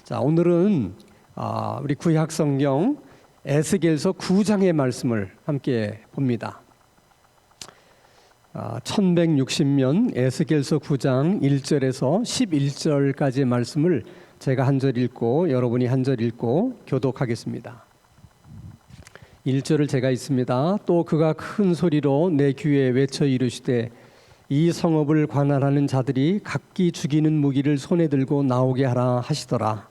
자, 오늘은 우리 구약 성경 에스겔서 9장의 말씀을 함께 봅니다. 1160면 에스겔서 9장 1절에서 11절까지의 말씀을 제가 한 절 읽고 여러분이 한 절 읽고 교독하겠습니다. 1절을 제가 읽습니다. 또 그가 큰 소리로 내 귀에 외쳐 이르시되 이 성읍을 관할하는 자들이 각기 죽이는 무기를 손에 들고 나오게 하라 하시더라.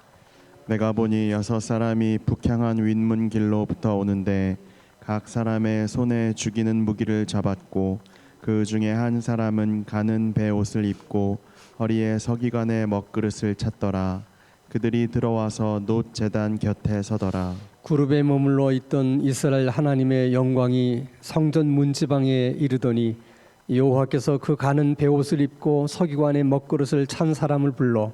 내가 보니 6사람이 북향한 윗문 길로부터 오는데 각 사람의 손에 죽이는 무기를 잡았고 그 중에 한 사람은 가는 베옷을 입고 허리에 서기관의 먹그릇을 찼더라. 그들이 들어와서 놋 제단 곁에 서더라. 구룹에 머물러 있던 이스라엘 하나님의 영광이 성전 문지방에 이르더니 여호와께서 그 가는 베옷을 입고 서기관의 먹그릇을 찬 사람을 불러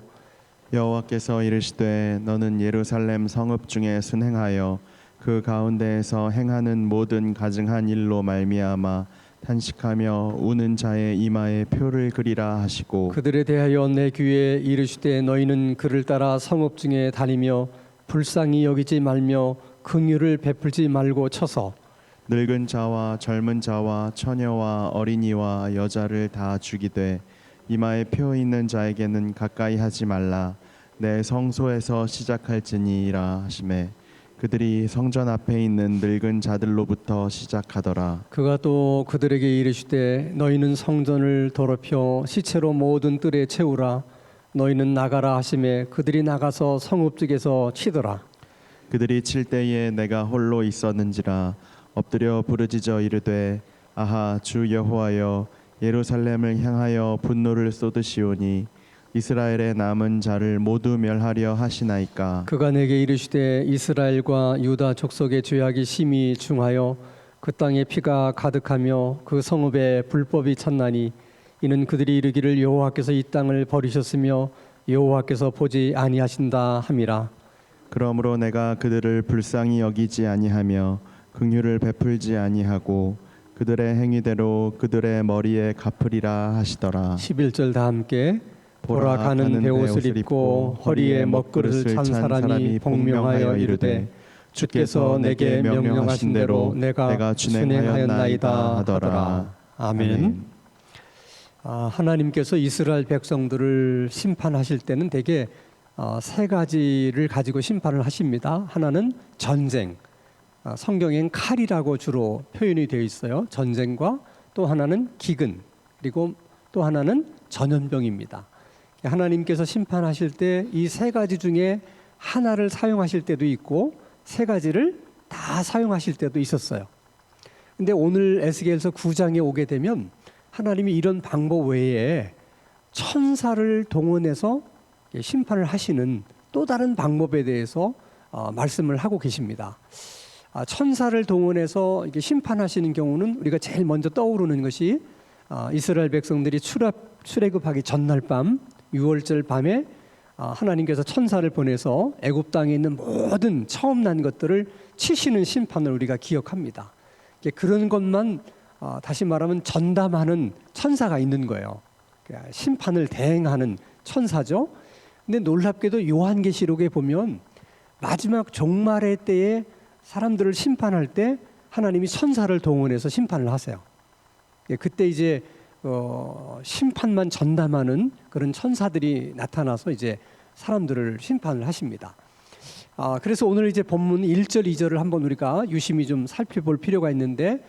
여호와께서 이르시되 너는 예루살렘 성읍 중에 순행하여 그 가운데에서 행하는 모든 가증한 일로 말미암아 탄식하며 우는 자의 이마에 표를 그리라 하시고 그들에 대하여 내 귀에 이르시되 너희는 그를 따라 성읍 중에 다니며 불쌍히 여기지 말며 긍휼을 베풀지 말고 쳐서 늙은 자와 젊은 자와 처녀와 어린이와 여자를 다 죽이되 이마에 표 있는 자에게는 가까이 하지 말라. 내 성소에서 시작할지니라 하시매 그들이 성전 앞에 있는 늙은 자들로부터 시작하더라. 그가 또 그들에게 이르시되 너희는 성전을 더럽혀 시체로 모든 뜰에 채우라. 너희는 나가라 하시매 그들이 나가서 성읍 쪽에서 치더라. 그들이 칠 때에 내가 홀로 있었는지라 엎드려 부르짖어 이르되 아하 주 여호와여 예루살렘을 향하여 분노를 쏟으시오니 이스라엘의 남은 자를 모두 멸하려 하시나이까. 그가 내게 이르시되 이스라엘과 유다 족속의 죄악이 심히 중하여 그 땅에 피가 가득하며 그 성읍에 불법이 찼나니 이는 그들이 이르기를 여호와께서 이 땅을 버리셨으며 여호와께서 보지 아니하신다 함이라. 그러므로 내가 그들을 불쌍히 여기지 아니하며 긍휼을 베풀지 아니하고 그들의 행위대로 그들의 머리에 갚으리라 하시더라. 11절 다 함께 보라 가는 베옷을 입고 허리에 먹그릇을 찬 사람이 복명하여 이르되 주께서 내게 명령하신 대로 내가 준행하였나이다 하더라. 아멘. 하나님께서 이스라엘 백성들을 심판하실 때는 대개 세 가지를 가지고 심판을 하십니다. 하나는 전쟁, 성경엔 칼이라고 주로 표현이 되어 있어요. 전쟁과 또 하나는 기근, 그리고 또 하나는 전염병입니다. 하나님께서 심판하실 때 이 세 가지 중에 하나를 사용하실 때도 있고 세 가지를 다 사용하실 때도 있었어요. 근데 오늘 에스겔서 9장에 오게 되면 하나님이 이런 방법 외에 천사를 동원해서 심판을 하시는 또 다른 방법에 대해서 말씀을 하고 계십니다. 천사를 동원해서 이렇게 심판하시는 경우는 우리가 제일 먼저 떠오르는 것이 이스라엘 백성들이 출애굽하기 전날 밤 6월절 밤에 하나님께서 천사를 보내서 애굽 땅에 있는 모든 처음 난 것들을 치시는 심판을 우리가 기억합니다. 그런 것만 다시 말하면 전담하는 천사가 있는 거예요. 심판을 대행하는 천사죠. 근데 놀랍게도 요한계시록에 보면 마지막 종말의 때에 사람들을 심판할 때 하나님이 천사를 동원해서 심판을 하세요. 그때 이제 심판만 전담하는 그런 천사들이 나타나서 이제 사람들을 심판을 하십니다. 그래서 오늘 이제 본문 1절, 2절을 한번 우리가 유심히 좀 살펴볼 필요가 있는데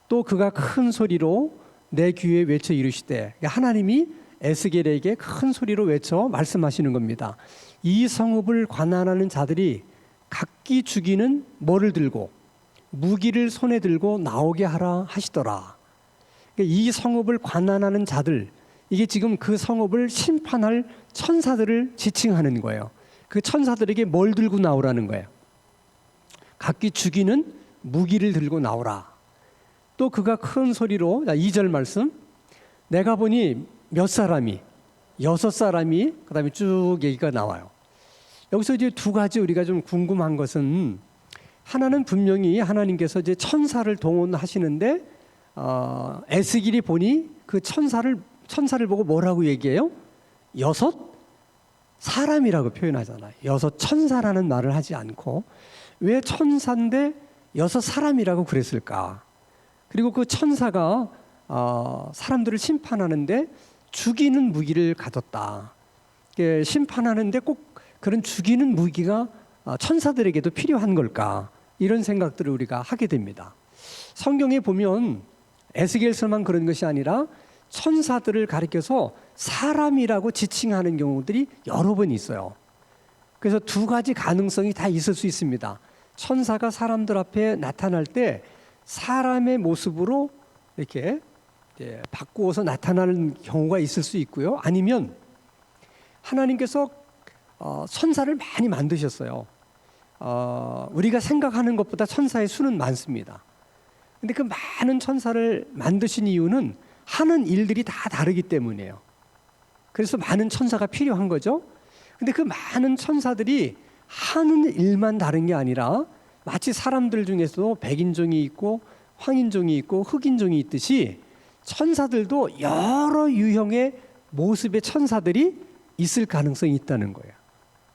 또 그가 큰 소리로 내 귀에 외쳐 이르시되 하나님이 에스겔에게 큰 소리로 외쳐 말씀하시는 겁니다. 이 성읍을 관할하는 자들이 각기 죽이는 뭐를 들고 무기를 손에 들고 나오게 하라 하시더라. 이 성읍을 관할하는 자들, 이게 지금 그 성읍을 심판할 천사들을 지칭하는 거예요. 그 천사들에게 뭘 들고 나오라는 거예요? 각기 죽이는 무기를 들고 나오라. 또 그가 큰 소리로 2절 말씀 내가 보니 몇 사람이 6사람이 그다음에 쭉 얘기가 나와요. 여기서 이제 두 가지 우리가 좀 궁금한 것은 하나는 분명히 하나님께서 이제 천사를 동원하시는데 에스겔이 보니 그 천사를 보고 뭐라고 얘기해요? 6 사람이라고 표현하잖아요. 여섯 천사라는 말을 하지 않고 왜 천사인데 여섯 사람이라고 그랬을까? 그리고 그 천사가 사람들을 심판하는데 죽이는 무기를 가졌다. 심판하는데 꼭 그런 죽이는 무기가 천사들에게도 필요한 걸까? 이런 생각들을 우리가 하게 됩니다. 성경에 보면 에스겔서만 그런 것이 아니라 천사들을 가리켜서 사람이라고 지칭하는 경우들이 여러 번 있어요. 그래서 두 가지 가능성이 다 있을 수 있습니다. 천사가 사람들 앞에 나타날 때 사람의 모습으로 이렇게 바꾸어서 나타나는 경우가 있을 수 있고요. 아니면 하나님께서 천사를 많이 만드셨어요. 우리가 생각하는 것보다 천사의 수는 많습니다. 근데 그 많은 천사를 만드신 이유는 하는 일들이 다 다르기 때문이에요. 그래서 많은 천사가 필요한 거죠. 근데 그 많은 천사들이 하는 일만 다른 게 아니라 마치 사람들 중에서도 백인종이 있고 황인종이 있고 흑인종이 있듯이 천사들도 여러 유형의 모습의 천사들이 있을 가능성이 있다는 거예요.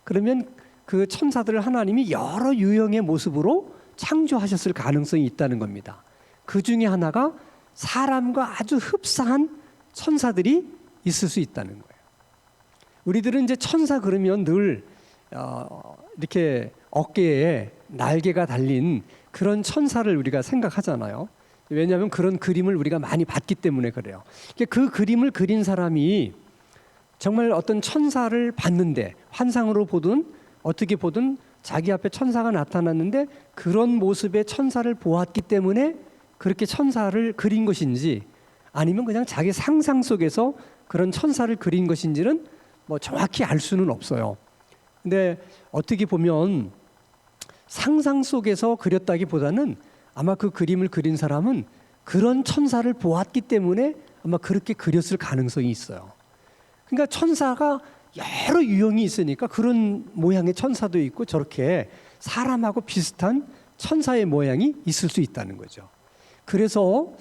그러면 그 천사들을 하나님이 여러 유형의 모습으로 창조하셨을 가능성이 있다는 겁니다. 그 중에 하나가 사람과 아주 흡사한 천사들이 있을 수 있다는 거예요. 우리들은 이제 천사 그러면 늘 이렇게 어깨에 날개가 달린 그런 천사를 우리가 생각하잖아요. 왜냐하면 그런 그림을 우리가 많이 봤기 때문에 그래요. 그 그림을 그린 사람이 정말 어떤 천사를 봤는데 환상으로 보든 어떻게 보든 자기 앞에 천사가 나타났는데 그런 모습의 천사를 보았기 때문에 그렇게 천사를 그린 것인지 아니면 그냥 자기 상상 속에서 그런 천사를 그린 것인지는 뭐 정확히 알 수는 없어요. 근데 어떻게 보면 상상 속에서 그렸다기보다는 아마 그 그림을 그린 사람은 그런 천사를 보았기 때문에 아마 그렇게 그렸을 가능성이 있어요. 그러니까 천사가 여러 유형이 있으니까 그런 모양의 천사도 있고 저렇게 사람하고 비슷한 천사의 모양이 있을 수 있다는 거죠. 그래서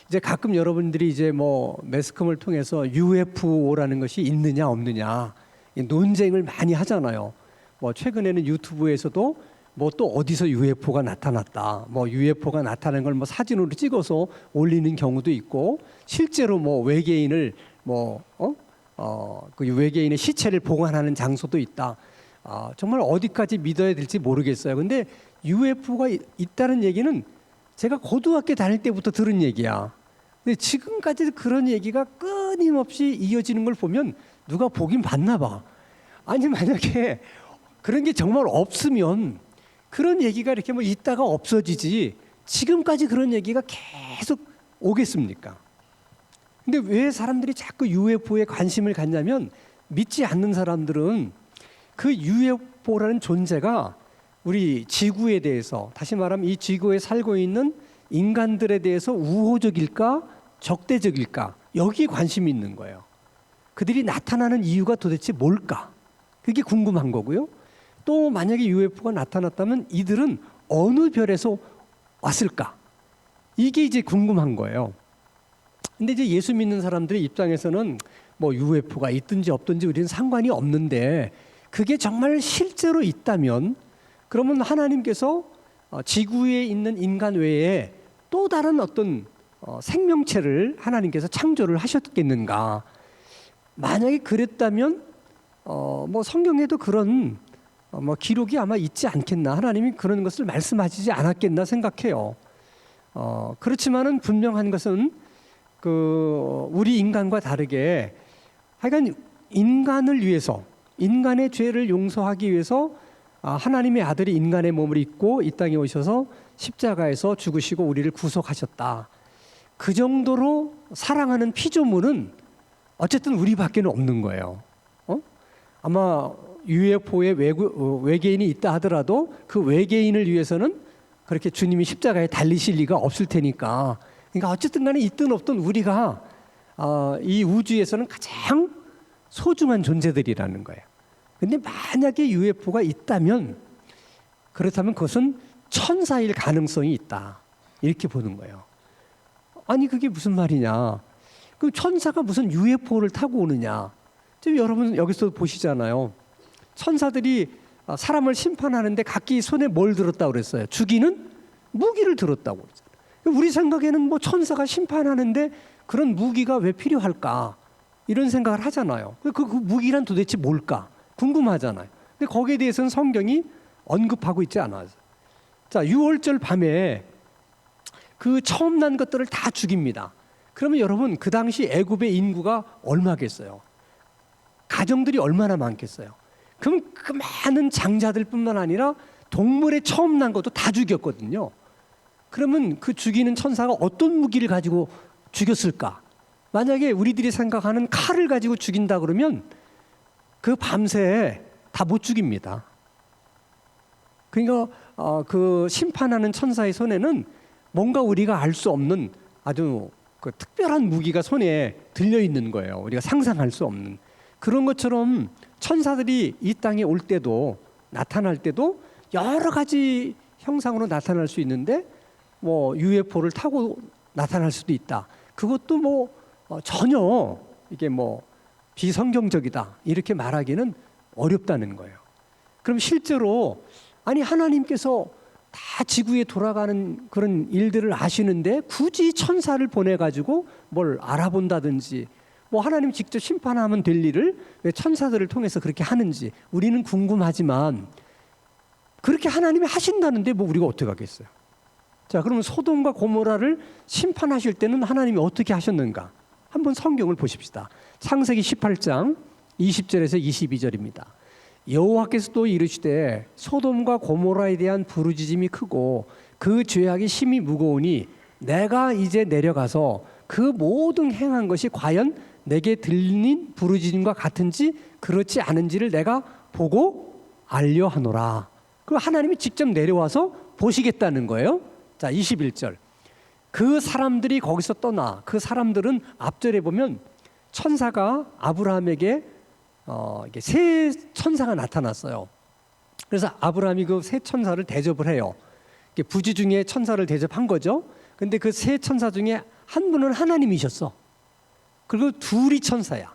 이제 가끔 여러분들이 이제 뭐 매스컴을 통해서 UFO라는 것이 있느냐 없느냐 논쟁을 많이 하잖아요. 뭐 최근에는 유튜브에서도 뭐 또 어디서 UFO가 나타났다. 뭐 UFO가 나타난 걸 뭐 사진으로 찍어서 올리는 경우도 있고 실제로 뭐 외계인을 그 외계인의 시체를 보관하는 장소도 있다. 정말 어디까지 믿어야 될지 모르겠어요. 근데 UFO가 있다는 얘기는 제가 고등학교 다닐 때부터 들은 얘기야. 근데 지금까지 그런 얘기가 끊임없이 이어지는 걸 보면 누가 보긴 봤나 봐. 아니 만약에 그런 게 정말 없으면 그런 얘기가 이렇게 뭐 있다가 없어지지 지금까지 그런 얘기가 계속 오겠습니까? 근데 왜 사람들이 자꾸 UFO에 관심을 갖냐면 믿지 않는 사람들은 그 UFO라는 존재가 우리 지구에 대해서 다시 말하면 이 지구에 살고 있는 인간들에 대해서 우호적일까 적대적일까 여기에 관심이 있는 거예요. 그들이 나타나는 이유가 도대체 뭘까? 그게 궁금한 거고요. 또 만약에 UFO가 나타났다면 이들은 어느 별에서 왔을까? 이게 이제 궁금한 거예요. 근데 이제 예수 믿는 사람들의 입장에서는 뭐 UFO가 있든지 없든지 우리는 상관이 없는데 그게 정말 실제로 있다면 그러면 하나님께서 지구에 있는 인간 외에 또 다른 어떤 생명체를 하나님께서 창조를 하셨겠는가? 만약에 그랬다면 뭐 성경에도 그런 뭐 기록이 아마 있지 않겠나? 하나님이 그런 것을 말씀하시지 않았겠나 생각해요. 그렇지만은 분명한 것은 그 우리 인간과 다르게 하여간 인간을 위해서 인간의 죄를 용서하기 위해서 하나님의 아들이 인간의 몸을 입고 이 땅에 오셔서 십자가에서 죽으시고 우리를 구속하셨다. 그 정도로 사랑하는 피조물은 어쨌든 우리밖에는 없는 거예요. 아마 UFO에 외계인이 있다 하더라도 그 외계인을 위해서는 그렇게 주님이 십자가에 달리실 리가 없을 테니까. 그러니까 어쨌든 간에 있든 없든 우리가 이 우주에서는 가장 소중한 존재들이라는 거예요. 근데 만약에 UFO가 있다면 그렇다면 그것은 천사일 가능성이 있다. 이렇게 보는 거예요. 아니 그게 무슨 말이냐. 그 천사가 무슨 UFO를 타고 오느냐. 지금 여러분 여기서 보시잖아요. 천사들이 사람을 심판하는데 각기 손에 뭘 들었다고 그랬어요? 죽이는 무기를 들었다고 그랬어요. 우리 생각에는 뭐 천사가 심판하는데 그런 무기가 왜 필요할까? 이런 생각을 하잖아요. 그 무기란 도대체 뭘까? 궁금하잖아요. 근데 거기에 대해서는 성경이 언급하고 있지 않아요. 자, 6월절 밤에 그 처음 난 것들을 다 죽입니다. 그러면 여러분, 그 당시 애굽의 인구가 얼마겠어요? 가정들이 얼마나 많겠어요? 그럼 그 많은 장자들뿐만 아니라 동물의 처음 난 것도 다 죽였거든요. 그러면 그 죽이는 천사가 어떤 무기를 가지고 죽였을까? 만약에 우리들이 생각하는 칼을 가지고 죽인다 그러면 그 밤새 다 못 죽입니다. 그러니까 그 심판하는 천사의 손에는 뭔가 우리가 알 수 없는 아주 그 특별한 무기가 손에 들려 있는 거예요. 우리가 상상할 수 없는 그런 것처럼 천사들이 이 땅에 올 때도 나타날 때도 여러 가지 형상으로 나타날 수 있는데 뭐 UFO를 타고 나타날 수도 있다. 그것도 뭐 전혀 이게 뭐 비성경적이다 이렇게 말하기는 어렵다는 거예요. 그럼 실제로 아니 하나님께서 다 지구에 돌아가는 그런 일들을 아시는데 굳이 천사를 보내가지고 뭘 알아본다든지 뭐 하나님 직접 심판하면 될 일을 왜 천사들을 통해서 그렇게 하는지 우리는 궁금하지만 그렇게 하나님이 하신다는데 뭐 우리가 어떻게 하겠어요? 자, 그러면 소돔과 고모라를 심판하실 때는 하나님이 어떻게 하셨는가? 한번 성경을 보십시다. 창세기 18장 20절에서 22절입니다. 여호와께서 또 이르시되 소돔과 고모라에 대한 부르짖음이 크고 그 죄악이 심히 무거우니 내가 이제 내려가서 그 모든 행한 것이 과연 내게 들린 부르짖음과 같은지 그렇지 않은지를 내가 보고 알려 하노라. 그 하나님이 직접 내려와서 보시겠다는 거예요. 자, 21절. 그 사람들이 거기서 떠나 그 사람들은 앞절에 보면 천사가 아브라함에게 이게 새 천사가 나타났어요. 그래서 아브라함이 그 새 천사를 대접을 해요. 이게 부지 중에 천사를 대접한 거죠. 근데 그 새 천사 중에 한 분은 하나님이셨어. 그리고 둘이 천사야.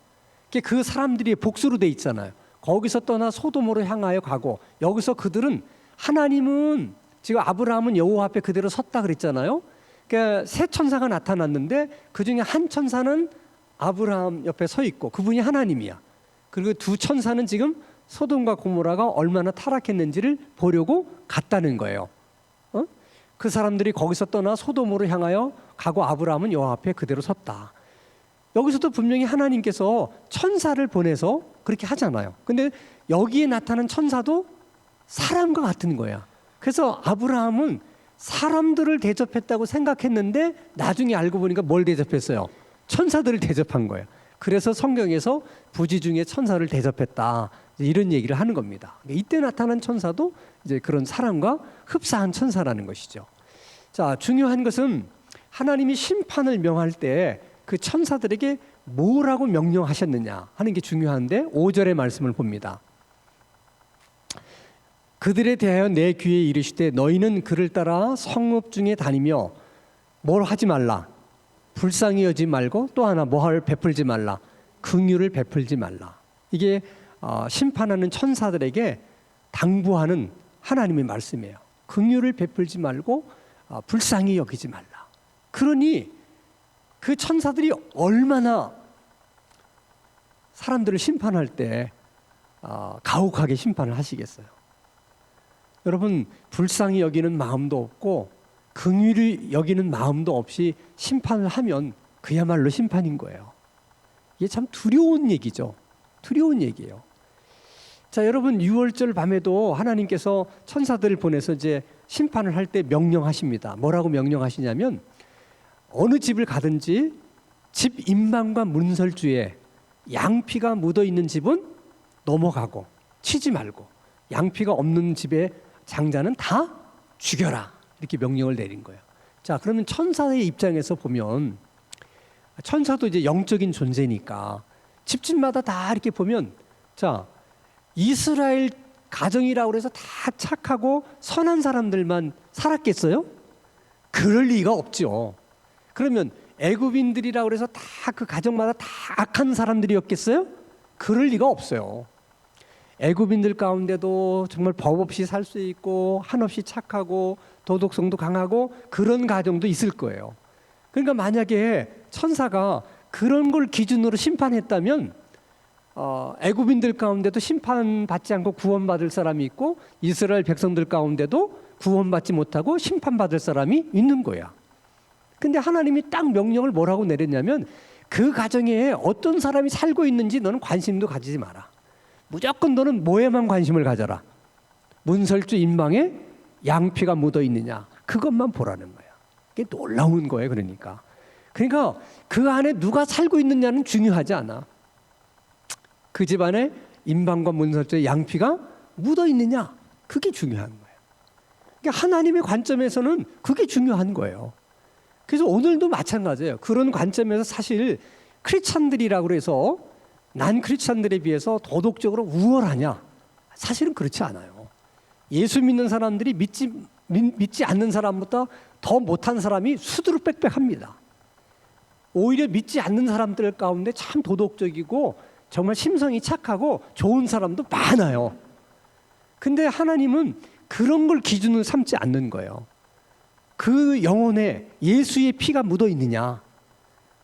그 사람들이 복수로 돼 있잖아요. 거기서 떠나 소돔으로 향하여 가고 여기서 그들은 하나님은 지금 아브라함은 여호와 앞에 그대로 섰다 그랬잖아요. 그러니까 새 천사가 나타났는데 그 중에 한 천사는 아브라함 옆에 서 있고 그분이 하나님이야. 그리고 두 천사는 지금 소돔과 고모라가 얼마나 타락했는지를 보려고 갔다는 거예요. 그 사람들이 거기서 떠나 소돔으로 향하여 가고 아브라함은 여호와 앞에 그대로 섰다. 여기서도 분명히 하나님께서 천사를 보내서 그렇게 하잖아요. 근데 여기에 나타난 천사도 사람과 같은 거야. 그래서 아브라함은 사람들을 대접했다고 생각했는데 나중에 알고 보니까 뭘 대접했어요? 천사들을 대접한 거예요. 그래서 성경에서 부지 중에 천사를 대접했다 이런 얘기를 하는 겁니다. 이때 나타난 천사도 이제 그런 사람과 흡사한 천사라는 것이죠. 자, 중요한 것은 하나님이 심판을 명할 때 그 천사들에게 뭐라고 명령하셨느냐 하는 게 중요한데 5절의 말씀을 봅니다. 그들에 대하여 내 귀에 이르시되 너희는 그를 따라 성읍 중에 다니며 뭘 하지 말라. 불쌍히 여지 말고 또 하나 뭐를 베풀지 말라. 긍휼을 베풀지 말라. 이게 심판하는 천사들에게 당부하는 하나님의 말씀이에요. 긍휼을 베풀지 말고 불쌍히 여기지 말라. 그러니 그 천사들이 얼마나 사람들을 심판할 때 가혹하게 심판을 하시겠어요. 여러분, 불쌍히 여기는 마음도 없고 긍휼히 여기는 마음도 없이 심판을 하면 그야말로 심판인 거예요. 이게 참 두려운 얘기죠. 두려운 얘기예요. 자, 여러분, 6월절 밤에도 하나님께서 천사들을 보내서 이제 심판을 할 때 명령하십니다. 뭐라고 명령하시냐면 어느 집을 가든지 집 인방과 문설주에 양피가 묻어 있는 집은 넘어가고 치지 말고 양피가 없는 집에 장자는 다 죽여라 이렇게 명령을 내린 거예요. 자, 그러면 천사의 입장에서 보면 천사도 이제 영적인 존재니까 집집마다 다 이렇게 보면 자, 이스라엘 가정이라고 해서 다 착하고 선한 사람들만 살았겠어요? 그럴 리가 없죠. 그러면 애굽인들이라고 해서 다 그 가정마다 다 악한 사람들이었겠어요? 그럴 리가 없어요. 애굽인들 가운데도 정말 법 없이 살 수 있고 한없이 착하고 도덕성도 강하고 그런 가정도 있을 거예요. 그러니까 만약에 천사가 그런 걸 기준으로 심판했다면 애굽인들 가운데도 심판받지 않고 구원받을 사람이 있고 이스라엘 백성들 가운데도 구원받지 못하고 심판받을 사람이 있는 거야. 근데 하나님이 딱 명령을 뭐라고 내렸냐면 그 가정에 어떤 사람이 살고 있는지 너는 관심도 가지지 마라. 무조건 너는 뭐에만 관심을 가져라. 문설주 인방에 양피가 묻어 있느냐, 그것만 보라는 거야. 이게 놀라운 거예요. 그러니까 그 안에 누가 살고 있느냐는 중요하지 않아. 그 집안에 인방과 문설주의 양피가 묻어 있느냐, 그게 중요한 거예요. 그러니까 하나님의 관점에서는 그게 중요한 거예요. 그래서 오늘도 마찬가지예요. 그런 관점에서 사실 크리스찬들이라고 해서 난 크리스찬들에 비해서 도덕적으로 우월하냐? 사실은 그렇지 않아요. 예수 믿는 사람들이 믿지 않는 사람보다 더 못한 사람이 수두룩 빽빽합니다. 오히려 믿지 않는 사람들 가운데 참 도덕적이고 정말 심성이 착하고 좋은 사람도 많아요. 근데 하나님은 그런 걸 기준으로 삼지 않는 거예요. 그 영혼에 예수의 피가 묻어 있느냐,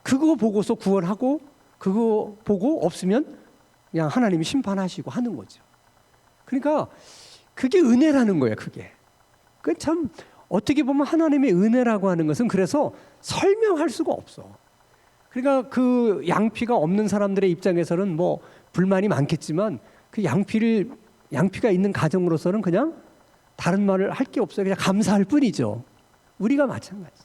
그거 보고서 구원하고 그거 보고 없으면 그냥 하나님이 심판하시고 하는 거죠. 그러니까 그게 은혜라는 거예요. 그게 참 어떻게 보면 하나님의 은혜라고 하는 것은 그래서 설명할 수가 없어. 그러니까 그 양피가 없는 사람들의 입장에서는 뭐 불만이 많겠지만 그 양피가 있는 가정으로서는 그냥 다른 말을 할 게 없어요. 그냥 감사할 뿐이죠. 우리가 마찬가지.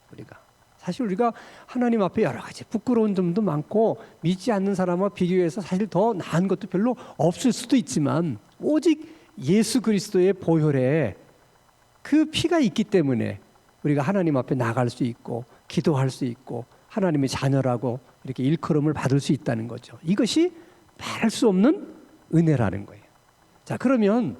사실 우리가 하나님 앞에 여러 가지 부끄러운 점도 많고 믿지 않는 사람과 비교해서 사실 더 나은 것도 별로 없을 수도 있지만 오직 예수 그리스도의 보혈에 그 피가 있기 때문에 우리가 하나님 앞에 나갈 수 있고 기도할 수 있고 하나님의 자녀라고 이렇게 일컬음을 받을 수 있다는 거죠. 이것이 말할 수 없는 은혜라는 거예요. 자, 그러면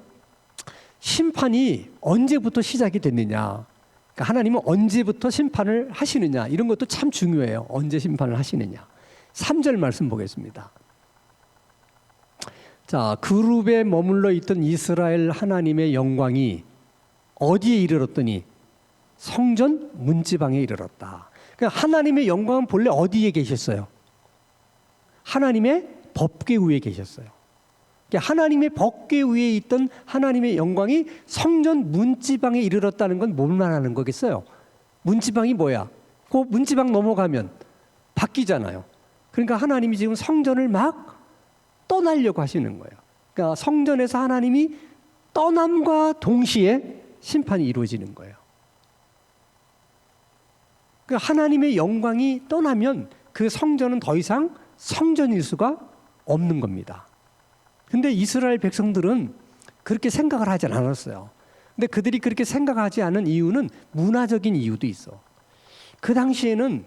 심판이 언제부터 시작이 됐느냐? 그러니까 하나님은 언제부터 심판을 하시느냐? 이런 것도 참 중요해요. 언제 심판을 하시느냐? 3절 말씀 보겠습니다. 자, 그룹에 머물러 있던 이스라엘 하나님의 영광이 어디에 이르렀더니 성전 문지방에 이르렀다. 그러니까 하나님의 영광은 본래 어디에 계셨어요? 하나님의 법궤 위에 계셨어요. 그러니까 하나님의 법궤 위에 있던 하나님의 영광이 성전 문지방에 이르렀다는 건 뭘 말하는 거겠어요? 문지방이 뭐야? 그 문지방 넘어가면 바뀌잖아요. 그러니까 하나님이 지금 성전을 막 떠나려고 하시는 거예요. 그러니까 성전에서 하나님이 떠남과 동시에 심판이 이루어지는 거예요. 그러니까 하나님의 영광이 떠나면 그 성전은 더 이상 성전일 수가 없는 겁니다. 근데 이스라엘 백성들은 그렇게 생각을 하지 않았어요. 근데 그들이 그렇게 생각하지 않은 이유는 문화적인 이유도 있어. 그 당시에는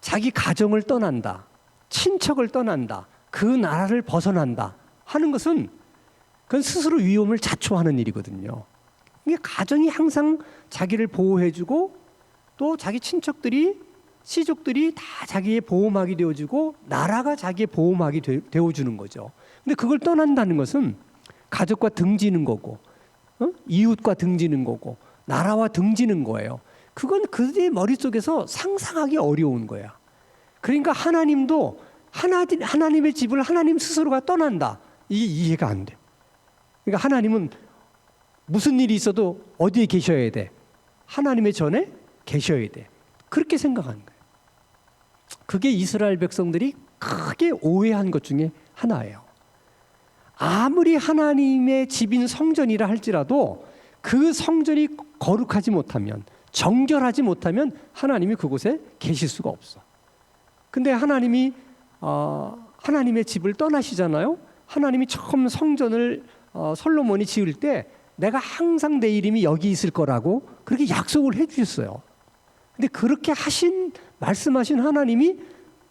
자기 가정을 떠난다, 친척을 떠난다, 그 나라를 벗어난다 하는 것은 그건 스스로 위험을 자초하는 일이거든요. 이게 가정이 항상 자기를 보호해주고 또 자기 친척들이 시족들이 다 자기의 보호막이 되어주고 나라가 자기의 보호막이 되어주는 거죠. 근데 그걸 떠난다는 것은 가족과 등지는 거고 이웃과 등지는 거고 나라와 등지는 거예요. 그건 그들의 머릿속에서 상상하기 어려운 거야. 그러니까 하나님도 하나님의 집을 하나님 스스로가 떠난다. 이게 이해가 안 돼. 그러니까 하나님은 무슨 일이 있어도 어디에 계셔야 돼? 하나님의 전에 계셔야 돼. 그렇게 생각하는 거예요. 그게 이스라엘 백성들이 크게 오해한 것 중에 하나예요. 아무리 하나님의 집인 성전이라 할지라도 그 성전이 거룩하지 못하면, 정결하지 못하면 하나님이 그곳에 계실 수가 없어. 근데 하나님이 하나님의 집을 떠나시잖아요. 하나님이 처음 성전을 솔로몬이 지을 때 내가 항상 내 이름이 여기 있을 거라고 그렇게 약속을 해주셨어요. 근데 그렇게 말씀하신 하나님이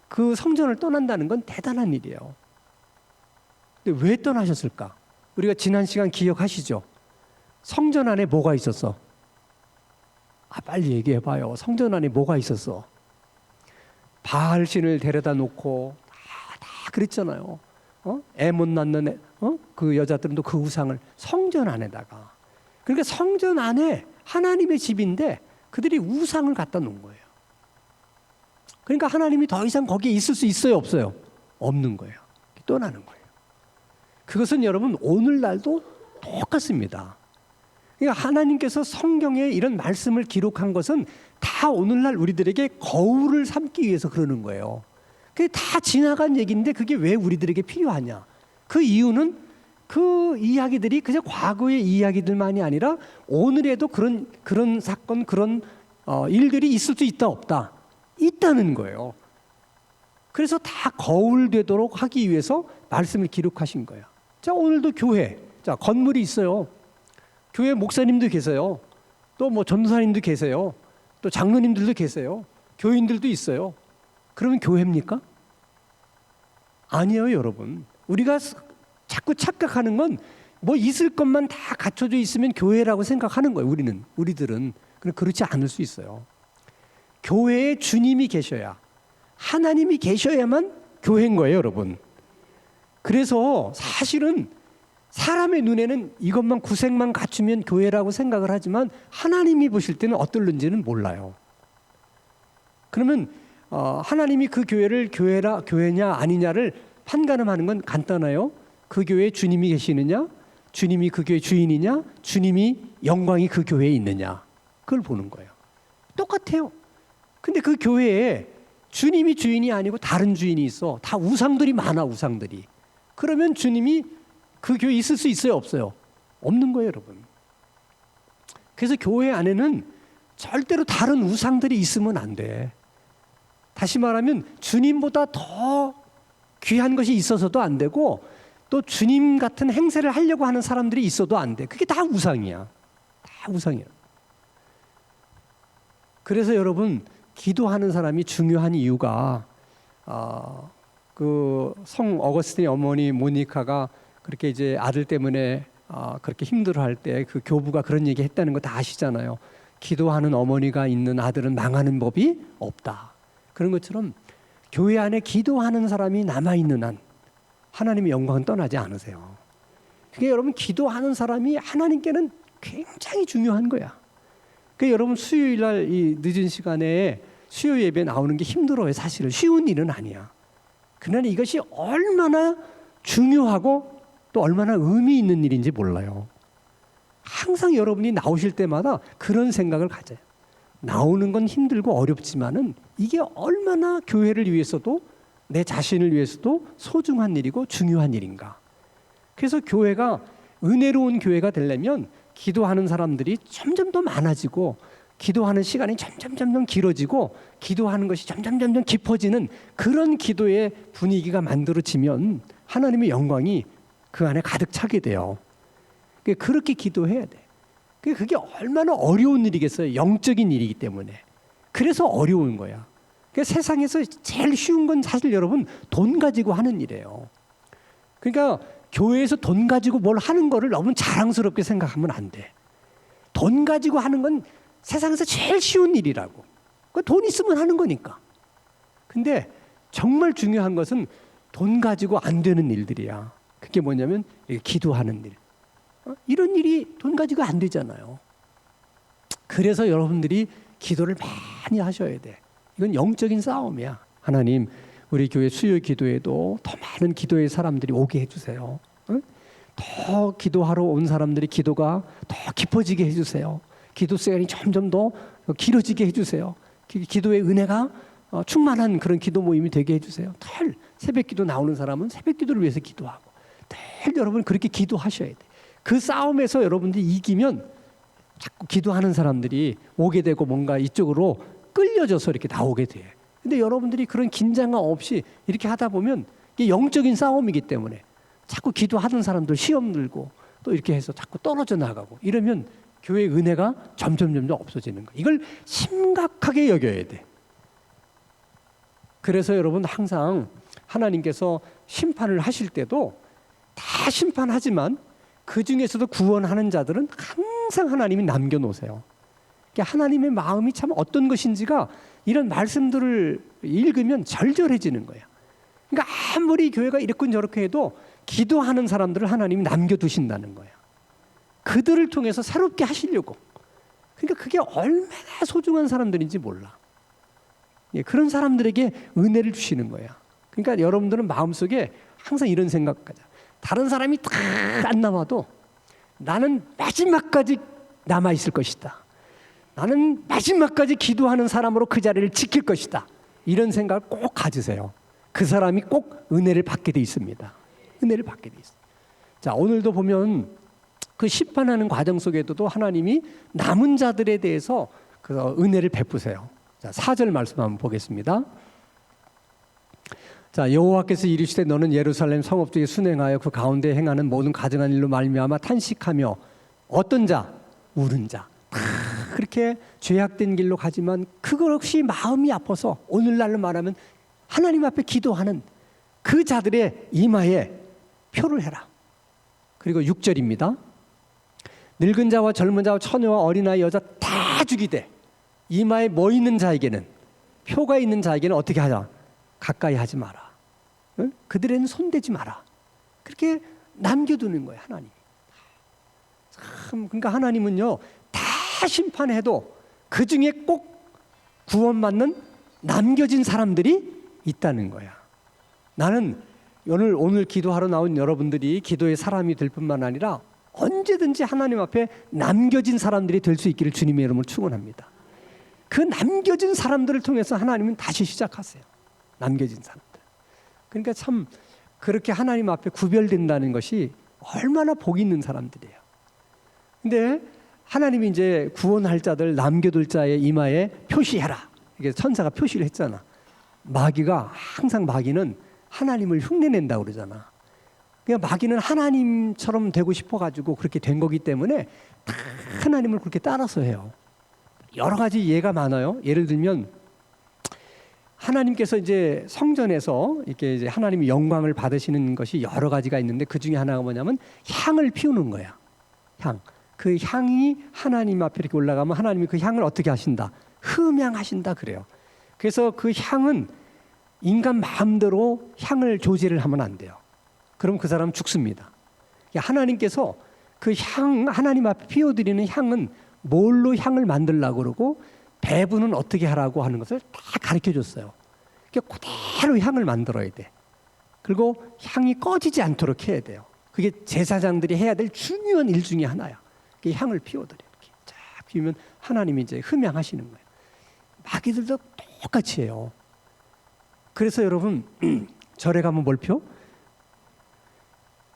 그 성전을 떠난다는 건 대단한 일이에요. 근데 왜 떠나셨을까? 우리가 지난 시간 기억하시죠? 성전 안에 뭐가 있었어? 빨리 얘기해봐요. 성전 안에 뭐가 있었어? 바알신을 데려다 놓고 다 그랬잖아요. 애 못 낳는 그 여자들은 또 그 우상을 성전 안에다가, 그러니까 성전 안에 하나님의 집인데 그들이 우상을 갖다 놓은 거예요. 그러니까 하나님이 더 이상 거기에 있을 수 있어요, 없어요? 없는 거예요. 떠나는 거예요. 그것은 여러분 오늘날도 똑같습니다. 그러니까 하나님께서 성경에 이런 말씀을 기록한 것은 다 오늘날 우리들에게 거울을 삼기 위해서 그러는 거예요. 그게 다 지나간 얘기인데 그게 왜 우리들에게 필요하냐? 그 이유는 그 이야기들이 그저 과거의 이야기들만이 아니라 오늘에도 그런 사건, 그런 일들이 있을 수 있다 없다? 있다는 거예요. 그래서 다 거울 되도록 하기 위해서 말씀을 기록하신 거예요. 자, 오늘도 교회, 자, 건물이 있어요. 교회 목사님도 계세요. 또 뭐 전도사님도 계세요. 또 장로님들도 계세요. 교인들도 있어요. 그러면 교회입니까? 아니에요, 여러분. 우리가 자꾸 착각하는 건 뭐 있을 것만 다 갖춰져 있으면 교회라고 생각하는 거예요. 우리들은. 그렇지 않을 수 있어요. 교회에 주님이 계셔야, 하나님이 계셔야만 교회인 거예요, 여러분. 그래서 사실은 사람의 눈에는 이것만 구색만 갖추면 교회라고 생각을 하지만 하나님이 보실 때는 어떨는지는 몰라요. 그러면 하나님이 그 교회를 교회냐 아니냐를 판가름하는 건 간단해요. 그 교회에 주님이 계시느냐, 주님이 그 교회 주인이냐, 주님이 영광이 그 교회에 있느냐, 그걸 보는 거예요. 똑같아요. 근데 그 교회에 주님이 주인이 아니고 다른 주인이 있어. 다 우상들이 많아, 우상들이. 그러면 주님이 그 교회에 있을 수 있어요, 없어요? 없는 거예요, 여러분. 그래서 교회 안에는 절대로 다른 우상들이 있으면 안 돼. 다시 말하면 주님보다 더 귀한 것이 있어서도 안 되고, 또 주님 같은 행세를 하려고 하는 사람들이 있어도 안 돼. 그게 다 우상이야. 다 우상이야. 그래서 여러분, 기도하는 사람이 중요한 이유가 그 성 어거스틴의 어머니 모니카가 그렇게 이제 아들 때문에 그렇게 힘들어할 때 그 교부가 그런 얘기 했다는 거 다 아시잖아요. 기도하는 어머니가 있는 아들은 망하는 법이 없다. 그런 것처럼 교회 안에 기도하는 사람이 남아있는 한 하나님의 영광은 떠나지 않으세요. 그게 여러분, 기도하는 사람이 하나님께는 굉장히 중요한 거야. 그 여러분, 수요일 날 이 늦은 시간에 수요 예배 나오는 게 힘들어요. 사실은 쉬운 일은 아니야. 그러나 이것이 얼마나 중요하고 또 얼마나 의미 있는 일인지 몰라요. 항상 여러분이 나오실 때마다 그런 생각을 가져요. 나오는 건 힘들고 어렵지만은 이게 얼마나 교회를 위해서도 내 자신을 위해서도 소중한 일이고 중요한 일인가. 그래서 교회가 은혜로운 교회가 되려면 기도하는 사람들이 점점 더 많아지고, 기도하는 시간이 점점 길어지고, 기도하는 것이 점점 깊어지는 그런 기도의 분위기가 만들어지면 하나님의 영광이 그 안에 가득 차게 돼요. 그렇게 기도해야 돼. 그게 얼마나 어려운 일이겠어요. 영적인 일이기 때문에. 그래서 어려운 거야. 세상에서 제일 쉬운 건 사실 여러분, 돈 가지고 하는 일이에요. 그러니까 교회에서 돈 가지고 뭘 하는 거를 너무 자랑스럽게 생각하면 안 돼. 돈 가지고 하는 건 세상에서 제일 쉬운 일이라고. 돈 있으면 하는 거니까. 근데 정말 중요한 것은 돈 가지고 안 되는 일들이야. 그게 뭐냐면 기도하는 일. 이런 일이 돈 가지고 안 되잖아요. 그래서 여러분들이 기도를 많이 하셔야 돼. 이건 영적인 싸움이야. 하나님, 우리 교회 수요 기도에도 더 많은 기도의 사람들이 오게 해주세요. 더 기도하러 온 사람들이 기도가 더 깊어지게 해주세요. 기도 시간이 점점 더 길어지게 해주세요. 기도의 은혜가 충만한 그런 기도 모임이 되게 해주세요. 늘 새벽 기도 나오는 사람은 새벽 기도를 위해서 기도하고, 늘 여러분 그렇게 기도하셔야 돼. 그 싸움에서 여러분들이 이기면 자꾸 기도하는 사람들이 오게 되고 뭔가 이쪽으로 끌려져서 이렇게 나오게 돼. 근데 여러분들이 그런 긴장감 없이 이렇게 하다 보면 이게 영적인 싸움이기 때문에 자꾸 기도하던 사람들 시험 들고 또 이렇게 해서 자꾸 떨어져 나가고 이러면 교회의 은혜가 점점 없어지는 거예요. 이걸 심각하게 여겨야 돼. 그래서 여러분, 항상 하나님께서 심판을 하실 때도 다 심판하지만 그 중에서도 구원하는 자들은 항상 하나님이 남겨놓으세요. 하나님의 마음이 참 어떤 것인지가 이런 말씀들을 읽으면 절절해지는 거예요. 그러니까 아무리 교회가 이렇군 저렇게 해도 기도하는 사람들을 하나님이 남겨두신다는 거예요. 그들을 통해서 새롭게 하시려고. 그러니까 그게 얼마나 소중한 사람들인지 몰라. 예, 그런 사람들에게 은혜를 주시는 거예요. 그러니까 여러분들은 마음속에 항상 이런 생각하자. 다른 사람이 다 안 남아도 나는 마지막까지 남아있을 것이다. 나는 마지막까지 기도하는 사람으로 그 자리를 지킬 것이다. 이런 생각을 꼭 가지세요. 그 사람이 꼭 은혜를 받게 돼 있습니다. 은혜를 받게 돼 있어요. 자, 오늘도 보면 그 심판하는 과정 속에도 하나님이 남은 자들에 대해서 그 은혜를 베푸세요. 자, 4절 말씀 한번 보겠습니다. 자, 여호와께서 이르시되 너는 예루살렘 성읍 중에 순행하여 그 가운데 행하는 모든 가증한 일로 말미암아 탄식하며 어떤 자? 울은 자. 그렇게 죄악된 길로 가지만 그것이 마음이 아파서 오늘날로 말하면 하나님 앞에 기도하는 그 자들의 이마에 표를 해라. 그리고 6절입니다. 늙은 자와 젊은 자와 처녀와 어린아이 여자 다 죽이되 이마에 뭐 있는 자에게는 표가 있는 자에게는 어떻게 하자? 가까이 하지 마라. 응? 그들에는 손대지 마라. 그렇게 남겨두는 거예요, 하나님. 참, 그러니까 하나님은요 다 심판해도 그 중에 꼭 구원받는 남겨진 사람들이 있다는 거야. 나는 오늘 기도하러 나온 여러분들이 기도의 사람이 될 뿐만 아니라 언제든지 하나님 앞에 남겨진 사람들이 될 수 있기를 주님의 이름으로 축원합니다. 그 남겨진 사람들을 통해서 하나님은 다시 시작하세요. 남겨진 사람들. 그러니까 참 그렇게 하나님 앞에 구별된다는 것이 얼마나 복 있는 사람들이에요. 근데 하나님이 이제 구원할 자들 남겨둘 자의 이마에 표시해라. 이게 천사가 표시를 했잖아. 마귀가 항상 마귀는 하나님을 흉내낸다고 그러잖아. 그냥 마귀는 하나님처럼 되고 싶어가지고 그렇게 된 거기 때문에 다 하나님을 그렇게 따라서 해요. 여러 가지 예가 많아요. 예를 들면 하나님께서 이제 성전에서 이렇게 이제 하나님의 영광을 받으시는 것이 여러 가지가 있는데 그 중에 하나가 뭐냐면 향을 피우는 거야. 향. 그 향이 하나님 앞에 이렇게 올라가면 하나님이 그 향을 어떻게 하신다? 흠양하신다 그래요. 그래서 그 향은 인간 마음대로 향을 조제를 하면 안 돼요. 그럼 그 사람은 죽습니다. 하나님께서 그 향, 하나님 앞에 피워드리는 향은 뭘로 향을 만들려고 그러고 배분은 어떻게 하라고 하는 것을 다 가르쳐 줬어요. 그러니까 그대로 향을 만들어야 돼. 그리고 향이 꺼지지 않도록 해야 돼요. 그게 제사장들이 해야 될 중요한 일 중에 하나야. 향을 피워드려. 이렇게 쫙 피우면 하나님이 이제 흠양하시는 거예요. 마귀들도 똑같이 해요. 그래서 여러분 절에 가면 뭘 펴?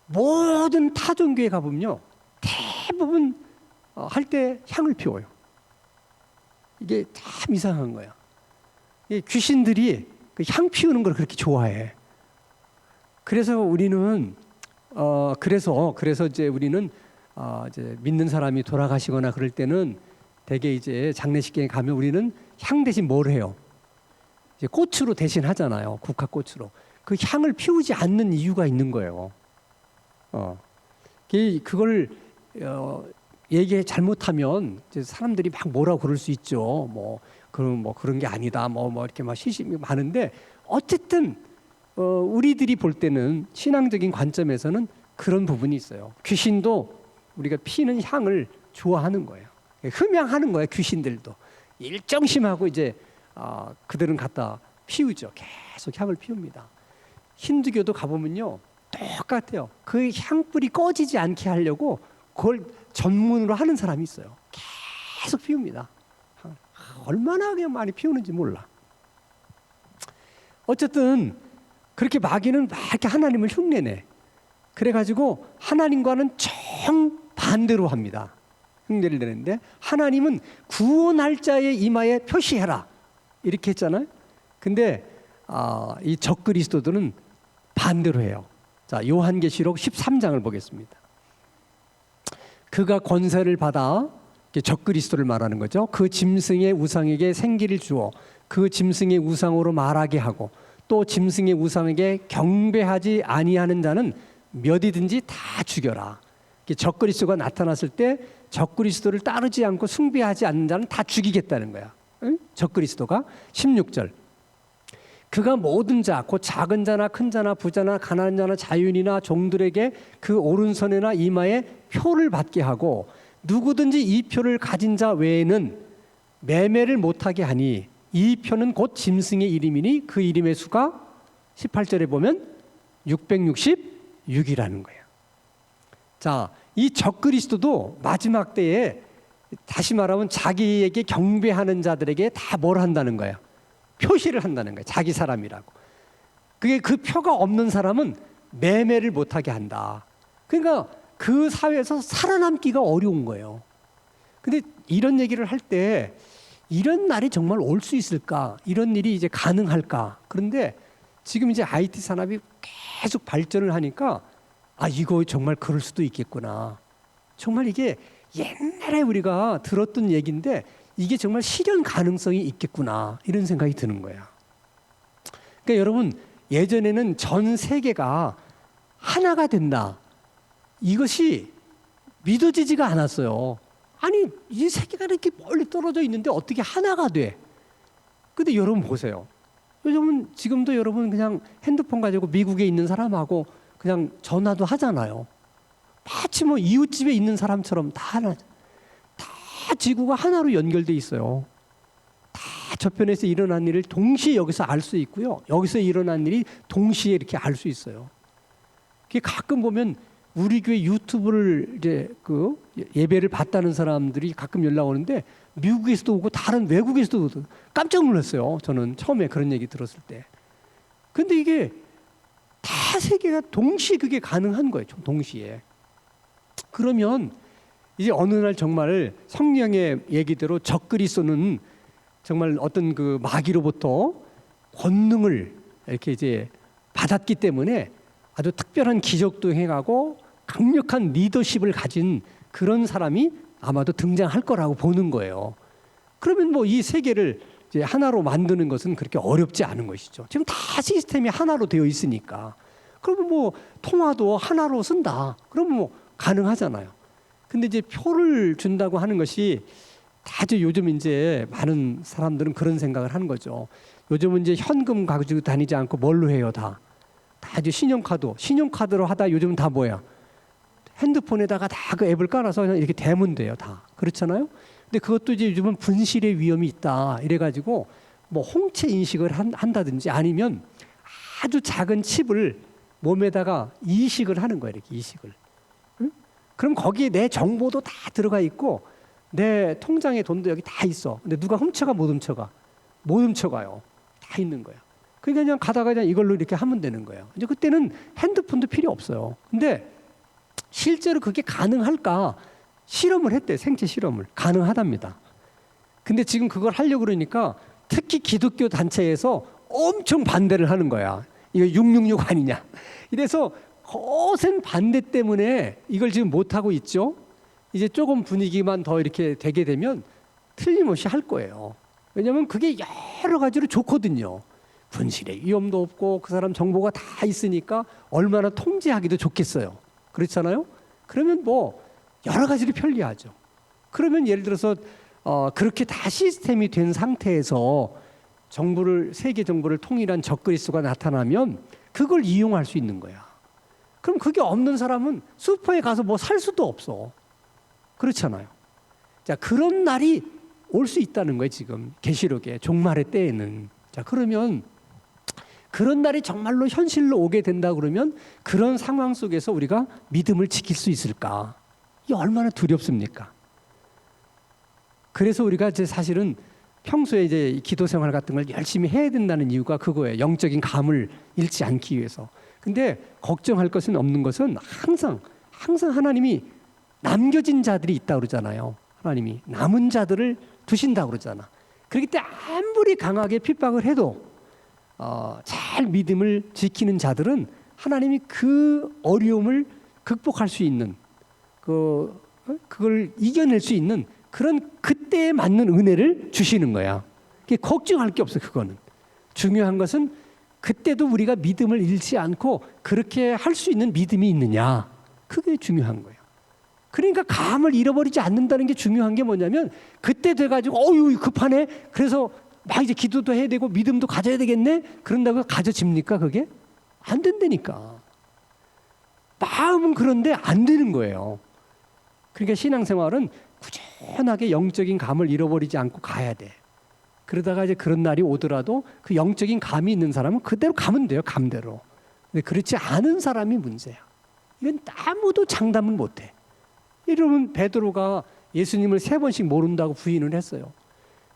모든 타종교에 가보면요 대부분 할 때 향을 피워요. 이게 참 이상한 거야. 귀신들이 그 향 피우는 걸 그렇게 좋아해. 그래서 우리는 그래서 이제 우리는 이제 믿는 사람이 돌아가시거나 그럴 때는 대개 이제 장례식장에 가면 우리는 향 대신 뭘 해요? 이제 꽃으로 대신 하잖아요. 국화꽃으로. 그 향을 피우지 않는 이유가 있는 거예요. 그걸 얘기 잘못하면 이제 사람들이 막 뭐라고 그럴 수 있죠. 그런 게 아니다. 이렇게 막 시심이 많은데 어쨌든 우리들이 볼 때는 신앙적인 관점에서는 그런 부분이 있어요. 귀신도 우리가 피는 향을 좋아하는 거예요. 흠양하는 거예요. 귀신들도 일정심하고 이제 그들은 갖다 피우죠. 계속 향을 피웁니다. 힌두교도 가보면요 똑같아요. 그 향불이 꺼지지 않게 하려고 그걸 전문으로 하는 사람이 있어요. 계속 피웁니다. 얼마나 그냥 많이 피우는지 몰라. 어쨌든 그렇게 마귀는 막 이렇게 하나님을 흉내내. 그래가지고 하나님과는 정반대로 합니다. 흉내를 내는데 하나님은 구원할 자의 이마에 표시해라 이렇게 했잖아요. 근데 이 적그리스도들은 반대로 해요. 자, 요한계시록 13장을 보겠습니다. 그가 권세를 받아 적그리스도를 말하는 거죠. 그 짐승의 우상에게 생기를 주어 그 짐승의 우상으로 말하게 하고 또 짐승의 우상에게 경배하지 아니하는 자는 몇이든지 다 죽여라. 적그리스도가 나타났을 때 적그리스도를 따르지 않고 숭배하지 않는 자는 다 죽이겠다는 거야. 응? 적그리스도가 16절. 그가 모든 자, 곧 작은 자나 큰 자나 부자나 가난한 자나 자유인이나 종들에게 그 오른손이나 이마에 표를 받게 하고 누구든지 이 표를 가진 자 외에는 매매를 못하게 하니 이 표는 곧 짐승의 이름이니 그 이름의 수가 18절에 보면 666이라는 거예요. 자, 이 적그리스도도 마지막 때에 다시 말하면 자기에게 경배하는 자들에게 다 뭘 한다는 거예요? 표시를 한다는 거예요. 자기 사람이라고. 그게 그 표가 없는 사람은 매매를 못하게 한다. 그러니까 그 사회에서 살아남기가 어려운 거예요. 근데 이런 얘기를 할 때 이런 날이 정말 올 수 있을까? 이런 일이 이제 가능할까? 그런데 지금 이제 IT 산업이 계속 발전을 하니까 아, 이거 정말 그럴 수도 있겠구나. 정말 이게 옛날에 우리가 들었던 얘기인데 이게 정말 실현 가능성이 있겠구나. 이런 생각이 드는 거야. 그러니까 여러분, 예전에는 전 세계가 하나가 된다. 이것이 믿어지지가 않았어요. 아니, 이 세계가 이렇게 멀리 떨어져 있는데 어떻게 하나가 돼? 근데 여러분 보세요. 요즘은 지금도 여러분 그냥 핸드폰 가지고 미국에 있는 사람하고 그냥 전화도 하잖아요. 마치 뭐 이웃집에 있는 사람처럼 다 하나, 다 지구가 하나로 연결돼 있어요. 다 저편에서 일어난 일을 동시에 여기서 알 수 있고요. 여기서 일어난 일이 동시에 이렇게 알 수 있어요. 그게 가끔 보면 우리 교회 유튜브를 이제 그 예배를 봤다는 사람들이 가끔 연락 오는데 미국에서도 오고 다른 외국에서도 오고 깜짝 놀랐어요. 저는 처음에 그런 얘기 들었을 때. 근데 이게 다 세계가 동시에 그게 가능한 거예요. 동시에. 그러면 이제 어느 날 정말 성령의 얘기대로 적그리스도는 정말 어떤 그 마귀로부터 권능을 이렇게 이제 받았기 때문에 아주 특별한 기적도 행하고 강력한 리더십을 가진 그런 사람이 아마도 등장할 거라고 보는 거예요. 그러면 뭐 이 세계를 이제 하나로 만드는 것은 그렇게 어렵지 않은 것이죠. 지금 다 시스템이 하나로 되어 있으니까. 그러면 뭐 통화도 하나로 쓴다. 그러면 뭐 가능하잖아요. 근데 이제 표를 준다고 하는 것이 아주 요즘 이제 많은 사람들은 그런 생각을 하는 거죠. 요즘은 이제 현금 가지고 다니지 않고 뭘로 해요, 다. 다 이제 신용카드로 하다 요즘은 다 뭐야? 핸드폰에다가 다 그 앱을 깔아서 그냥 이렇게 대면 돼요, 다. 그렇잖아요? 근데 그것도 이제 요즘은 분실의 위험이 있다. 이래가지고 뭐 홍채 인식을 한다든지 아니면 아주 작은 칩을 몸에다가 이식을 하는 거예요, 이렇게 이식을. 응? 그럼 거기에 내 정보도 다 들어가 있고 내 통장에 돈도 여기 다 있어. 근데 누가 훔쳐가 못 훔쳐가? 못 훔쳐가요. 다 있는 거야. 그러니까 그냥 가다가 그냥 이걸로 이렇게 하면 되는 거예요. 이제 그때는 핸드폰도 필요 없어요. 근데 실제로 그게 가능할까? 실험을 했대, 생체 실험을. 가능하답니다. 근데 지금 그걸 하려고 그러니까 특히 기독교 단체에서 엄청 반대를 하는 거야. 이거 666 아니냐. 이래서 거센 반대 때문에 이걸 지금 못하고 있죠. 이제 조금 분위기만 더 이렇게 되게 되면 틀림없이 할 거예요. 왜냐하면 그게 여러 가지로 좋거든요. 분실의 위험도 없고 그 사람 정보가 다 있으니까 얼마나 통제하기도 좋겠어요. 그렇잖아요? 그러면 뭐 여러 가지로 편리하죠. 그러면 예를 들어서 그렇게 다 시스템이 된 상태에서 세계 정보를 통일한 적그리스도가 나타나면 그걸 이용할 수 있는 거야. 그럼 그게 없는 사람은 슈퍼에 가서 뭐 살 수도 없어. 그렇잖아요. 자, 그런 날이 올 수 있다는 거예요, 지금 계시록의 종말의 때에는. 자, 그러면 그런 날이 정말로 현실로 오게 된다 그러면 그런 상황 속에서 우리가 믿음을 지킬 수 있을까? 이게 얼마나 두렵습니까? 그래서 우리가 이제 사실은 평소에 이제 기도 생활 같은 걸 열심히 해야 된다는 이유가 그거예요. 영적인 감을 잃지 않기 위해서. 근데 걱정할 것은 없는 것은 항상 하나님이 남겨진 자들이 있다 그러잖아요. 하나님이 남은 자들을 두신다 그러잖아. 그렇기 때문에 아무리 강하게 핍박을 해도 잘 믿음을 지키는 자들은 하나님이 그 어려움을 극복할 수 있는 그걸 이겨낼 수 있는 그런 그때에 맞는 은혜를 주시는 거야. 걱정할 게 없어. 그거는 중요한 것은 그때도 우리가 믿음을 잃지 않고 그렇게 할 수 있는 믿음이 있느냐, 그게 중요한 거예요. 그러니까 감을 잃어버리지 않는다는 게 중요한 게 뭐냐면 그때 돼가지고 어유 급하네. 그래서 막 이제 기도도 해야 되고 믿음도 가져야 되겠네? 그런다고 가져집니까 그게? 안 된다니까. 마음은 그런데 안 되는 거예요. 그러니까 신앙생활은 꾸준하게 영적인 감을 잃어버리지 않고 가야 돼. 그러다가 이제 그런 날이 오더라도 그 영적인 감이 있는 사람은 그대로 가면 돼요. 감대로. 근데 그렇지 않은 사람이 문제야. 이건 아무도 장담은 못해. 여러분 베드로가 예수님을 3번씩 모른다고 부인을 했어요.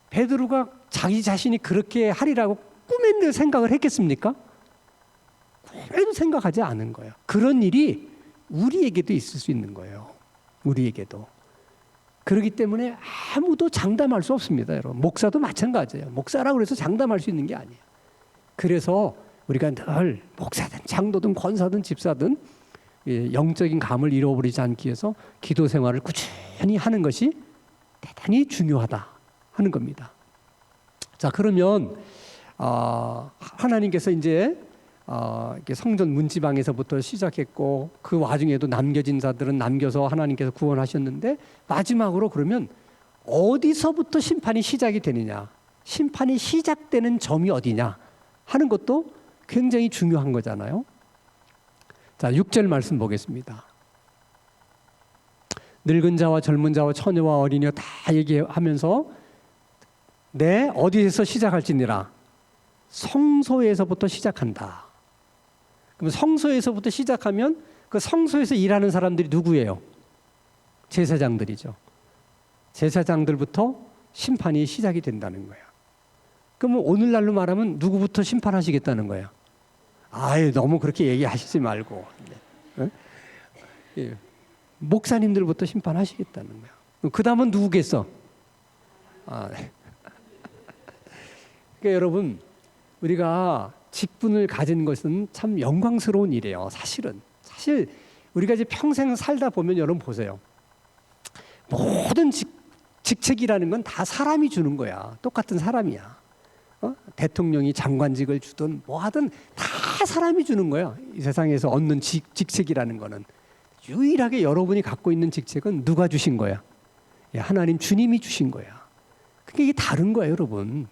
베드로가 자기 자신이 그렇게 하리라고 꿈에도 생각을 했겠습니까? 꿈에도 생각하지 않은 거예요. 그런 일이 우리에게도 있을 수 있는 거예요. 우리에게도. 그렇기 때문에 아무도 장담할 수 없습니다. 여러분. 목사도 마찬가지예요. 목사라고 해서 장담할 수 있는 게 아니에요. 그래서 우리가 늘 목사든 장로든 권사든 집사든 영적인 감을 잃어버리지 않기 위해서 기도 생활을 꾸준히 하는 것이 대단히 중요하다 하는 겁니다. 자, 그러면 하나님께서 이제 이렇게 성전 문지방에서부터 시작했고 그 와중에도 남겨진 자들은 남겨서 하나님께서 구원하셨는데 마지막으로 그러면 어디서부터 심판이 시작이 되느냐, 심판이 시작되는 점이 어디냐 하는 것도 굉장히 중요한 거잖아요. 자, 6절 말씀 보겠습니다. 늙은 자와 젊은 자와 처녀와 어린이와 다 얘기하면서 어디에서 시작할지니라. 성소에서부터 시작한다. 그럼 성소에서부터 시작하면 그 성소에서 일하는 사람들이 누구예요? 제사장들이죠. 제사장들부터 심판이 시작이 된다는 거예요. 그럼 오늘날로 말하면 누구부터 심판하시겠다는 거예요? 아유, 너무 그렇게 얘기하시지 말고. 예. 목사님들부터 심판하시겠다는 거예요. 그 다음은 누구겠어? 네. 그러니까 여러분, 우리가 직분을 가진 것은 참 영광스러운 일이에요. 사실 우리가 이제 평생 살다 보면 여러분 보세요. 모든 직책이라는 건 다 사람이 주는 거야. 똑같은 사람이야. 대통령이 장관직을 주든 뭐 하든 다 사람이 주는 거야. 이 세상에서 얻는 직책이라는 거는. 유일하게 여러분이 갖고 있는 직책은 누가 주신 거야? 하나님 주님이 주신 거야. 그게 이게 다른 거예요, 여러분.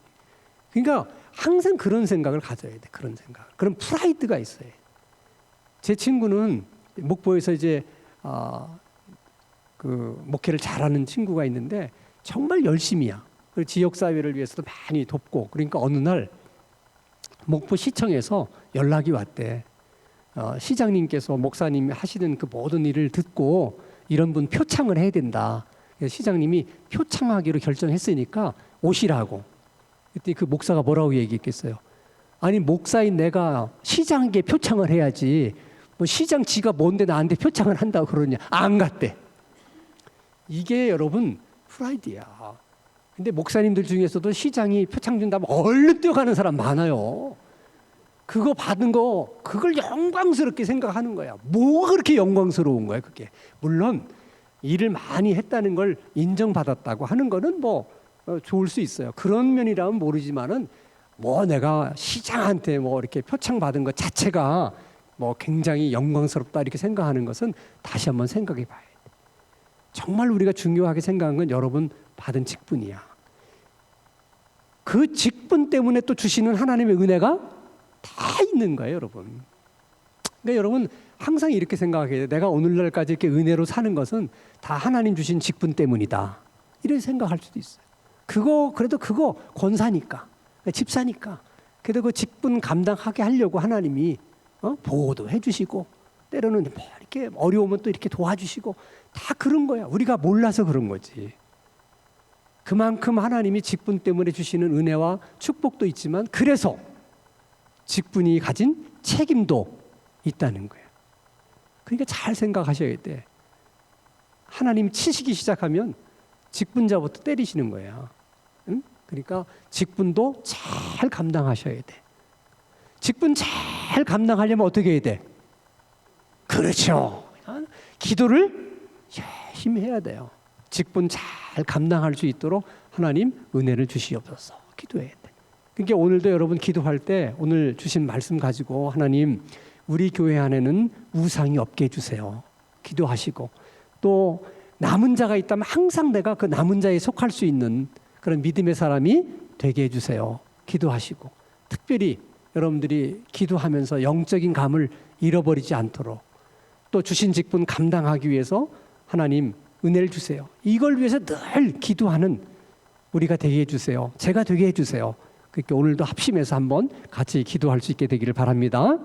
그러니까 항상 그런 생각을 가져야 돼. 그런 생각. 그런 프라이드가 있어요. 제 친구는 목포에서 이제 그 목회를 잘하는 친구가 있는데 정말 열심히야. 그리고 지역 사회를 위해서도 많이 돕고. 그러니까 어느 날 목포 시청에서 연락이 왔대. 시장님께서 목사님이 하시는 그 모든 일을 듣고 이런 분 표창을 해야 된다. 시장님이 표창하기로 결정했으니까 오시라고. 그때 그 목사가 뭐라고 얘기했겠어요? 아니, 목사인 내가 시장에게 표창을 해야지 뭐 시장 지가 뭔데 나한테 표창을 한다고 그러냐. 안 갔대. 이게 여러분 프라이드야. 근데 목사님들 중에서도 시장이 표창 준다면 얼른 뛰어가는 사람 많아요. 그거 받은 거 그걸 영광스럽게 생각하는 거야. 뭐가 그렇게 영광스러운 거야 그게. 물론 일을 많이 했다는 걸 인정받았다고 하는 거는 뭐 좋을 수 있어요. 그런 면이라면 모르지만은 뭐 내가 시장한테 뭐 이렇게 표창 받은 것 자체가 뭐 굉장히 영광스럽다 이렇게 생각하는 것은 다시 한번 생각해 봐야 돼. 정말 우리가 중요하게 생각한 건 여러분 받은 직분이야. 그 직분 때문에 또 주시는 하나님의 은혜가 다 있는 거예요, 여러분. 그러니까 여러분 항상 이렇게 생각해야 돼요. 내가 오늘날까지 이렇게 은혜로 사는 것은 다 하나님 주신 직분 때문이다. 이런 생각할 수도 있어요. 그래도 그거 권사니까, 집사니까. 그래도 그 직분 감당하게 하려고 하나님이 보호도 해주시고 때로는 뭐 이렇게 어려우면 또 이렇게 도와주시고 다 그런 거야. 우리가 몰라서 그런 거지. 그만큼 하나님이 직분 때문에 주시는 은혜와 축복도 있지만 그래서 직분이 가진 책임도 있다는 거예요. 그러니까 잘 생각하셔야 돼. 하나님 치시기 시작하면 직분자부터 때리시는 거야. 응? 그러니까 직분도 잘 감당하셔야 돼. 직분 잘 감당하려면 어떻게 해야 돼? 그렇죠. 기도를 열심히 해야 돼요. 직분 잘 감당할 수 있도록 하나님 은혜를 주시옵소서. 기도해야 돼. 그러니까 오늘도 여러분 기도할 때 오늘 주신 말씀 가지고 하나님 우리 교회 안에는 우상이 없게 해주세요. 기도하시고 또 남은 자가 있다면 항상 내가 그 남은 자에 속할 수 있는 그런 믿음의 사람이 되게 해주세요. 기도하시고 특별히 여러분들이 기도하면서 영적인 감을 잃어버리지 않도록 또 주신 직분 감당하기 위해서 하나님 은혜를 주세요. 이걸 위해서 늘 기도하는 우리가 되게 해주세요. 제가 되게 해주세요. 그러니까 오늘도 합심해서 한번 같이 기도할 수 있게 되기를 바랍니다.